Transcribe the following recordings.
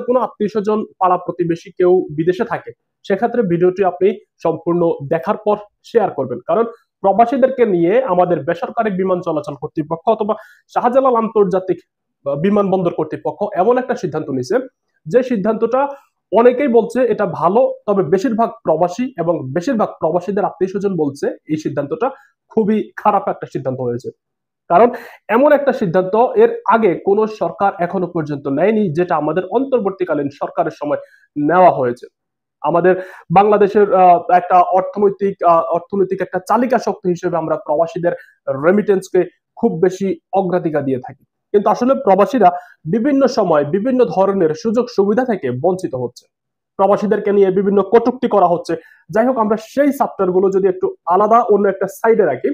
কোনো আত্মীয় স্বজন পাড়া প্রতিবেশী কেউ বিদেশে থাকে, সেক্ষেত্রে ভিডিওটি আপনি সম্পূর্ণ দেখার পর শেয়ার করবেন। কারণ প্রবাসীদেরকে নিয়ে আমাদের বেসরকারি বিমান চলাচল কর্তৃপক্ষ অথবা শাহজালাল আন্তর্জাতিক বিমানবন্দর কর্তৃপক্ষ এমন একটা সিদ্ধান্ত নিছে, যে সিদ্ধান্তটা অনেকেই বলছে এটা ভালো, তবে বেশিরভাগ প্রবাসী এবং বেশিরভাগ প্রবাসীদের আত্মীয় স্বজন বলছে এই সিদ্ধান্তটা খুবই খারাপ একটা সিদ্ধান্ত হয়েছে। কারণ এমন একটা সিদ্ধান্ত এর আগে কোন সরকার এখনো পর্যন্ত নেয়নি, যেটা আমাদের অন্তর্বর্তীকালীন সরকারের সময় নেওয়া হয়েছে। আমাদের বাংলাদেশের একটা অর্থনৈতিক একটা চালিকা শক্তি হিসেবে আমরা প্রবাসীদের রেমিটেন্সকে খুব বেশি অগ্রাধিকার দিয়ে থাকি, কিন্তু আসলে প্রবাসীরা বিভিন্ন সময় বিভিন্ন ধরনের সুযোগ সুবিধা থেকে বঞ্চিত হচ্ছে। প্রবাসীদেরকে নিয়ে বিভিন্ন কটূক্তি করা হচ্ছে। যাই হোক, আমরা সেই চ্যাপ্টার গুলো যদি একটু আলাদা অন্য একটা সাইডে রাখি,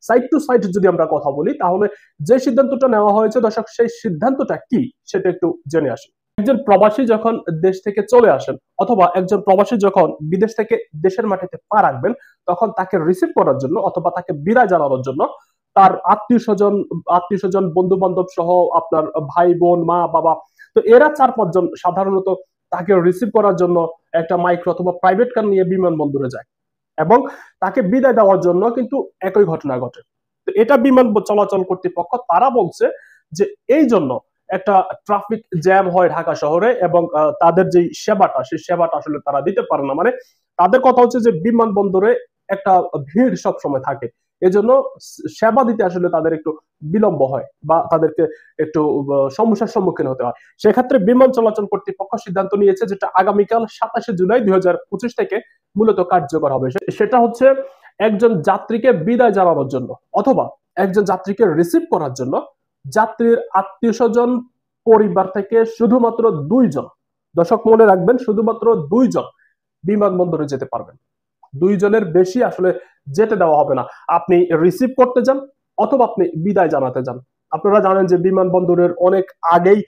সাইড টু সাইড যদি আমরা কথা বলি, তাহলে যে সিদ্ধান্তটা নেওয়া হয়েছে দর্শক, সেই সিদ্ধান্তটা কি সেটা একটু জেনে আসি। একজন প্রবাসী যখন দেশ থেকে চলে আসেন, অথবা একজন প্রবাসী যখন বিদেশ থেকে দেশের মাটিতে পা রাখবেন, তখন তাকে রিসিভ করার জন্য অথবা তাকে বিদায় জানানোর জন্য তার আত্মীয় স্বজন বন্ধু বান্ধব সহ আপনার ভাই বোন মা বাবা, তো এরা 4-5 জন সাধারণত তাকে রিসিভ করার জন্য একটা মাইক্রো অথবা প্রাইভেট কার নিয়ে বিমানবন্দরে যায়, এবং তাকে বিদায় দেওয়ার জন্য কিন্তু একই ঘটনা ঘটে। তো এটা বিমান চলাচল কর্তৃপক্ষ তারা বলছে যে এই জন্য একটা ট্রাফিক জ্যাম হয় ঢাকা শহরে, এবং তাদের যে সেবাটা সেই সেবাটা আসলে তারা দিতে পারে না। মানে তাদের কথা হচ্ছে যে বিমানবন্দরে একটা ভিড় সব সময় থাকে, এজন্য সেবা দিতে আসলে তাদের একটু বিলম্ব হয় বা তাদেরকে একটু সমস্যার সম্মুখীন হতে হয়। সেক্ষেত্রে বিমান চলাচল কর্তৃপক্ষ সিদ্ধান্ত নিয়েছে, যেটা আগামীকাল 27 জুলাই 2025 থেকে মূলত কার্যকর হবে। সেটা হচ্ছে একজন যাত্রীকে বিদায় জানানোর জন্য অথবা একজন যাত্রীকে রিসিভ করার জন্য যাত্রীর আত্মীয় স্বজন পরিবার থেকে শুধুমাত্র 2 জন, দর্শক মনে রাখবেন, শুধুমাত্র 2 জন বিমানবন্দরে যেতে পারবেন। 2 জনের বেশি আসলে যেতে দেওয়া হবে না। আপনি রিসিভ করতে যান অথবা আপনি বিদায় জানাতে যান। আপনারা জানেন যে বিমানবন্দরের অনেক আগেই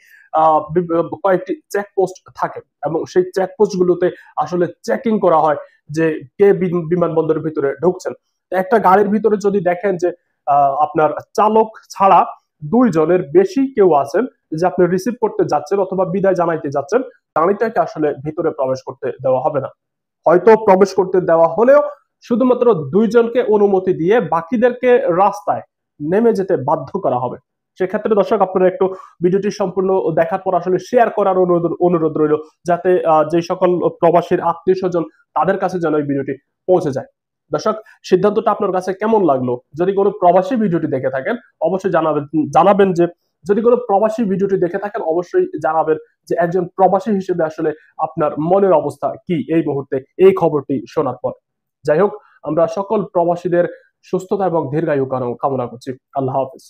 কয়েকটি চেকপোস্ট থাকে, এবং সেই চেকপোস্ট গুলোতে আসলে চেকিং করা হয় যে কে বিমানবন্দরের ভিতরে ঢুকছেন। একটা গাড়ির ভিতরে যদি দেখেন যে আপনার চালক ছাড়া 2 জনের বেশি কেউ আছেন, যে আপনি রিসিভ করতে যাচ্ছেন অথবা বিদায় জানাইতে যাচ্ছেন, গাড়িটাকে আসলে ভিতরে প্রবেশ করতে দেওয়া হবে না। হয়তো প্রবেশ করতে দেওয়া হলেও শুধুমাত্র 2 জনকে অনুমতি দিয়ে বাকিদেরকে রাস্তায় নেমে যেতে বাধ্য করা হবে। সেক্ষেত্রে দর্শক, আপনারা একটু ভিডিওটি সম্পূর্ণ দেখার পর আসলে শেয়ার করার অনুরোধ রইল, যাতে যে সকল প্রবাসীর আত্মীয় স্বজন তাদের কাছে যেন এই ভিডিওটি পৌঁছে যায়। দর্শক, সিদ্ধান্তটা আপনার কাছে কেমন লাগলো? যদি কোনো প্রবাসী ভিডিওটি দেখে থাকেন অবশ্যই জানাবেন যে যদি কোনো প্রবাসী ভিডিওটি দেখে থাকেন অবশ্যই জানাবেন যে একজন প্রবাসী হিসেবে আসলে আপনার মনের অবস্থা কি এই মুহূর্তে এই খবরটি শোনার পর। যাই হোক, আমরা সকল প্রবাসীদের সুস্থতা এবং দীর্ঘায়ু কামনা করছি। আল্লাহ হাফেজ।